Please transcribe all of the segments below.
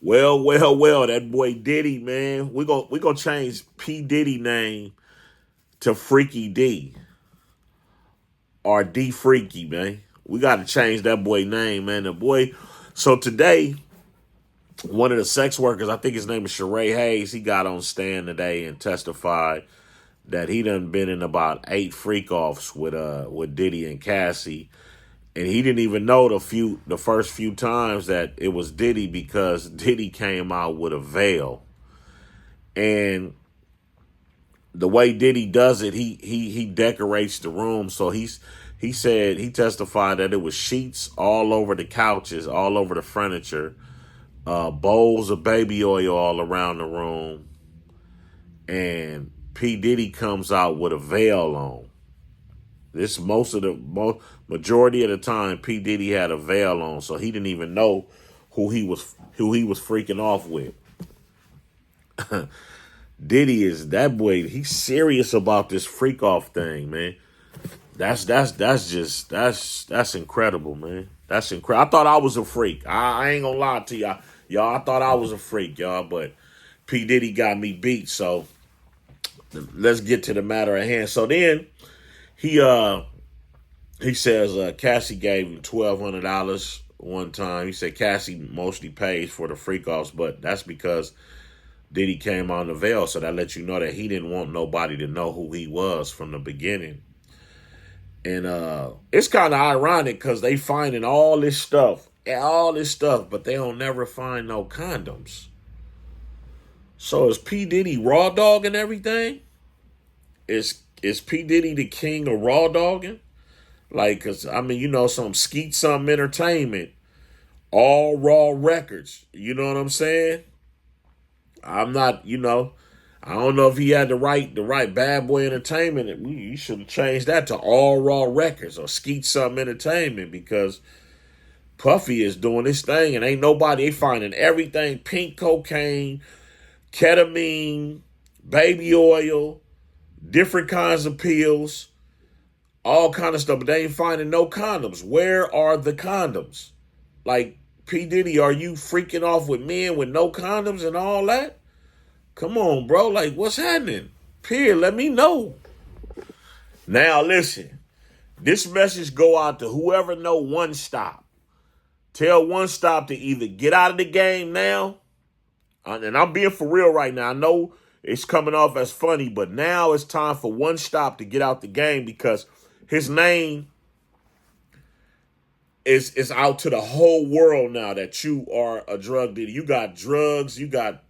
Well, that boy Diddy, man. We gonna change P. Diddy name to Freaky D or D Freaky, man. We gotta change that boy name, man. The boy. So today, one of the sex workers, I think his name is Sheree Hayes, he got on stand today and testified that he done been in about 8 freak offs with Diddy and Cassie. And he didn't even know the first few times that it was Diddy because Diddy came out with a veil. And the way Diddy does it, he decorates the room. So he testified that it was sheets all over the couches, all over the furniture, bowls of baby oil all around the room, and P. Diddy comes out with a veil on. This majority of the time, P. Diddy had a veil on, so he didn't even know who he was freaking off with. Diddy is that boy. He's serious about this freak off thing, man. That's incredible, man. That's incredible. I thought I was a freak. I ain't gonna lie to y'all. I thought I was a freak, y'all. But P. Diddy got me beat. So let's get to the matter at hand. So then he says Cassie gave him $1,200 one time. He said Cassie mostly pays for the freak offs, but that's because Diddy came on the veil, so that lets you know that he didn't want nobody to know who he was from the beginning. And it's kind of ironic because they finding all this stuff, but they don't never find no condoms. So is P. Diddy raw dogging everything? Is P. Diddy the king of raw dogging? Like, cause I mean, some Skeet Some Entertainment, all raw records. You know what I'm saying? I'm not, I don't know if he had the right Bad Boy Entertainment. You should have changed that to All Raw Records or Skeet Some Entertainment because Puffy is doing this thing and ain't nobody, they finding everything, pink cocaine, ketamine, baby oil, different kinds of pills, all kind of stuff, but they ain't finding no condoms. Where are the condoms? Like, P. Diddy, are you freaking off with men with no condoms and all that? Come on, bro. Like, what's happening? Pierre, let me know. Now, listen. This message go out to whoever know One Stop. Tell One Stop to either get out of the game now, and I'm being for real right now. I know it's coming off as funny, but now it's time for One Stop to get out the game because his name is out to the whole world now that you are a drug dealer. You got drugs, you got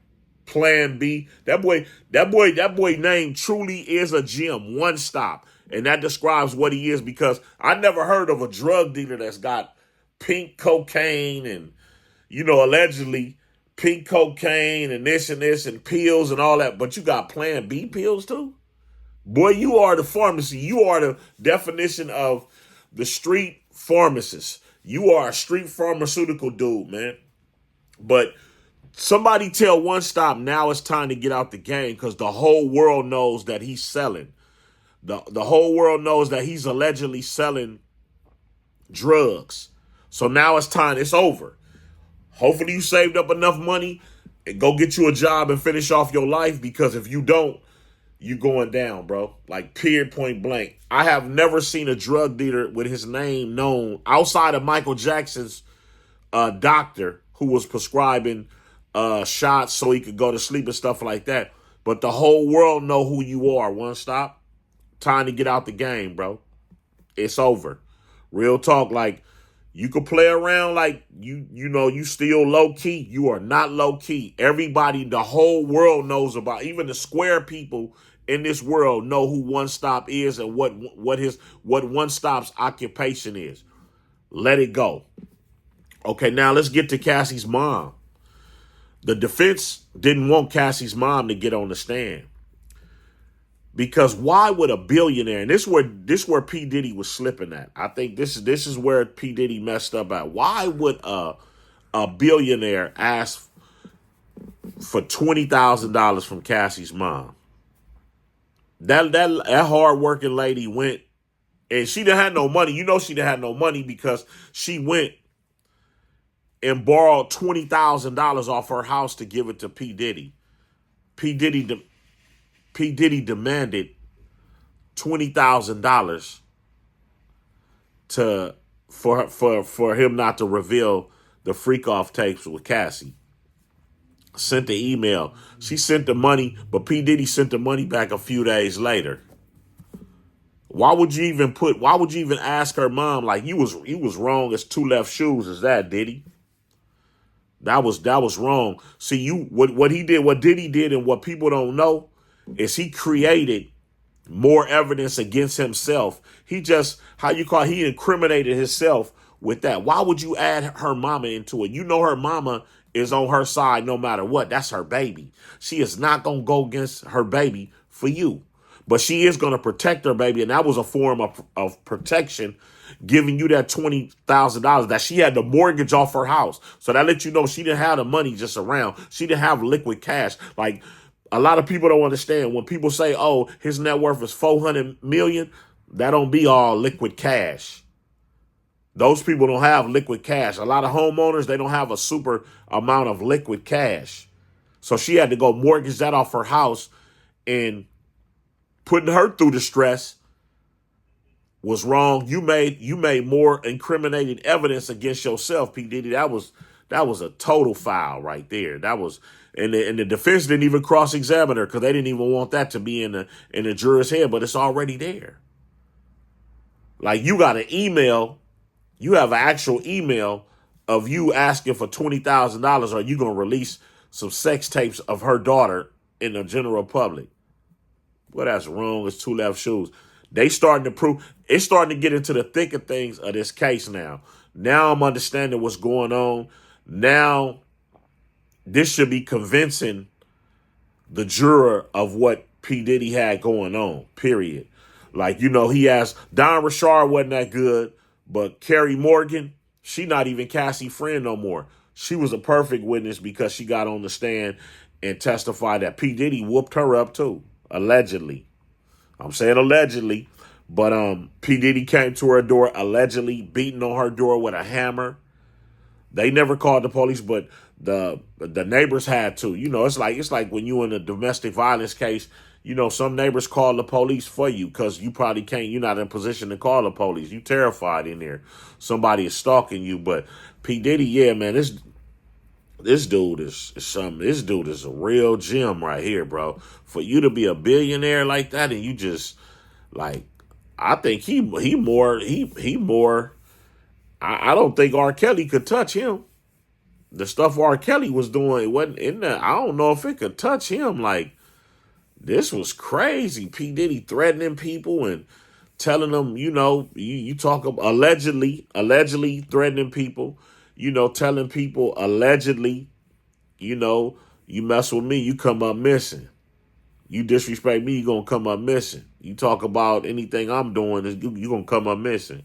Plan B. That boy name truly is a gem. One Stop. And that describes what he is because I never heard of a drug dealer that's got pink cocaine and, allegedly pink cocaine and this and pills and all that. But you got Plan B pills too? Boy, you are the pharmacy. You are the definition of the street pharmacist. You are a street pharmaceutical dude, man. But somebody tell One Stop now it's time to get out the game because the whole world knows that he's selling. The whole world knows that he's allegedly selling drugs. So now it's time. It's over. Hopefully you saved up enough money and go get you a job and finish off your life because if you don't, you going down, bro. Like, period, point blank. I have never seen a drug dealer with his name known outside of Michael Jackson's doctor who was prescribing shots so he could go to sleep and stuff like that. But the whole world know who you are. One Stop. Time to get out the game, bro. It's over. Real talk. Like, you could play around like you still low key. You are not low key. Everybody, the whole world knows about. Even the square people in this world know who One Stop is and what One Stop's occupation is. Let it go. Okay, now let's get to Cassie's mom. The defense didn't want Cassie's mom to get on the stand. Because why would a billionaire, and this where P. Diddy was slipping at. I think this is where P. Diddy messed up at. Why would a billionaire ask for $20,000 from Cassie's mom? That hard-working lady went, and she didn't have no money. You know she didn't have no money because she went and borrowed $20,000 off her house to give it to P. Diddy. P. Diddy demanded $20,000 for him not to reveal the freak off tapes with Cassie. Sent the email. She sent the money, but P. Diddy sent the money back a few days later. Why would you even ask her mom, like, you was wrong as two left shoes as that, Diddy? That was wrong. See, what Diddy did and what people don't know is he created more evidence against himself. He incriminated himself with that. Why would you add her mama into it? You know her mama is on her side no matter what. That's her baby. She is not going to go against her baby for you. But she is going to protect her baby, and that was a form of protection, giving you that $20,000 that she had to mortgage off her house. So that lets you know she didn't have the money just around. She didn't have liquid cash. Like, a lot of people don't understand when people say, oh, his net worth is $400 million, that don't be all liquid cash. Those people don't have liquid cash. A lot of homeowners, they don't have a super amount of liquid cash. So she had to go mortgage that off her house, and putting her through the stress was wrong. You made more incriminating evidence against yourself, P. Diddy. That was a total foul right there. That was, and the defense didn't even cross-examine her because they didn't even want that to be in the juror's head, but it's already there. Like, you got an email, you have an actual email of you asking for $20,000, or you gonna release some sex tapes of her daughter in the general public. Well, that's wrong as two left shoes. It's starting to get into the thick of things of this case now. Now I'm understanding what's going on. Now this should be convincing the juror of what P. Diddy had going on, period. Like, he asked, Don Richard wasn't that good, but Carrie Morgan, she not even Cassie's friend no more. She was a perfect witness because she got on the stand and testified that P. Diddy whooped her up too. Allegedly. I'm saying allegedly, but P. Diddy came to her door, allegedly beating on her door with a hammer. They never called the police, but the neighbors had to. It's like when you in a domestic violence case, some neighbors call the police for you because you probably can't, you're not in a position to call the police. You terrified in there. Somebody is stalking you. But P. Diddy, yeah, man, this dude is something. This dude is a real gem right here, bro. For you to be a billionaire like that, and you just, like, I think he more. I don't think R. Kelly could touch him. The stuff R. Kelly was doing, it wasn't in there. I don't know if it could touch him. Like, this was crazy. P. Diddy threatening people and telling them, you talk about allegedly threatening people. Telling people allegedly, you mess with me, you come up missing. You disrespect me, you going to come up missing. You talk about anything I'm doing, you going to come up missing.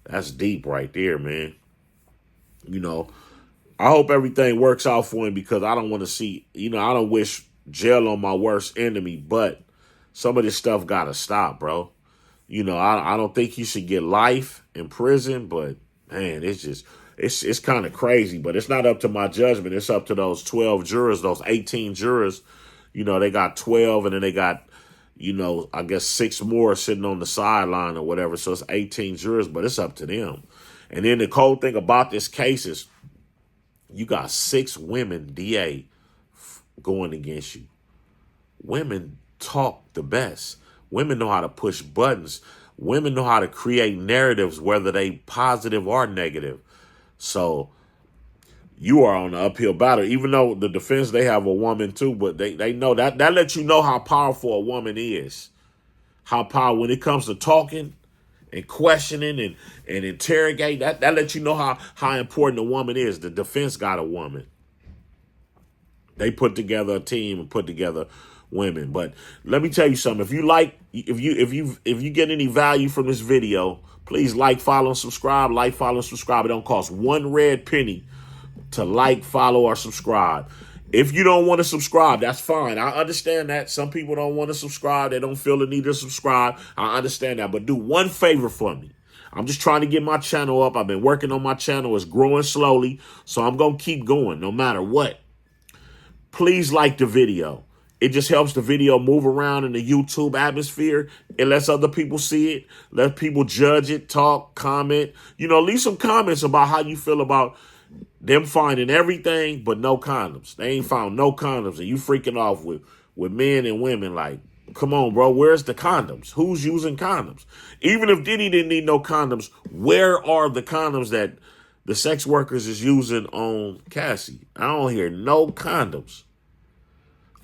That's deep right there, man. I hope everything works out for him because I don't want to see, I don't wish jail on my worst enemy, but some of this stuff got to stop, bro. I don't think he should get life in prison, but, man, it's just... It's kind of crazy, but it's not up to my judgment. It's up to those 12 jurors, those 18 jurors. They got 12, and then they got, I guess 6 more sitting on the sideline or whatever. So it's 18 jurors, but it's up to them. And then the cold thing about this case is you got 6 women DA going against you. Women talk the best. Women know how to push buttons. Women know how to create narratives, whether they positive or negative. So you are on the uphill battle, even though the defense, they have a woman too, but they know that lets you know how powerful a woman is. How powerful when it comes to talking and questioning and interrogating, that lets you know how important a woman is. The defense got a woman. They put together a team and put together women. But let me tell you something. If you get any value from this video, please like, follow, and subscribe. Like, follow, and subscribe. It don't cost 1 red penny to like, follow, or subscribe. If you don't want to subscribe, that's fine. I understand that. Some people don't want to subscribe. They don't feel the need to subscribe. I understand that. But do one favor for me. I'm just trying to get my channel up. I've been working on my channel. It's growing slowly, so I'm going to keep going no matter what. Please like the video. It just helps the video move around in the YouTube atmosphere. It lets other people see it. Let people judge it, talk, comment. You know, leave some comments about how you feel about them finding everything but no condoms. They ain't found no condoms, and you freaking off with men and women. Like, come on, bro. Where's the condoms? Who's using condoms? Even if Diddy didn't need no condoms, where are the condoms that the sex workers is using on Cassie? I don't hear no condoms.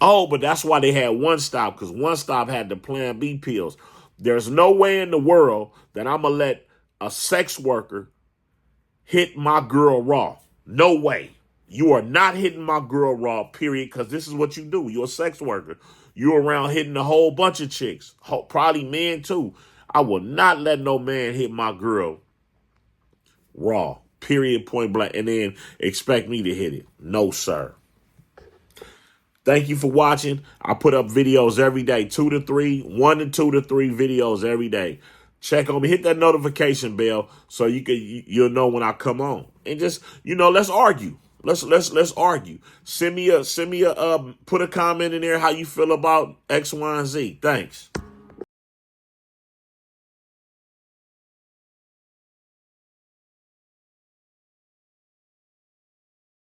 Oh, but that's why they had One Stop, because One Stop had the Plan B pills. There's no way in the world that I'm going to let a sex worker hit my girl raw. No way. You are not hitting my girl raw, period, because this is what you do. You're a sex worker. You're around hitting a whole bunch of chicks, probably men too. I will not let no man hit my girl raw, period, point blank, and then expect me to hit it. No, sir. Thank you for watching. I put up videos every day, 2 to 3, 1 to 2 to 3 videos every day. Check on me, hit that notification bell so you'll know when I come on. And just, let's argue. Let's argue. Send me a put a comment in there how you feel about X, Y, and Z. Thanks.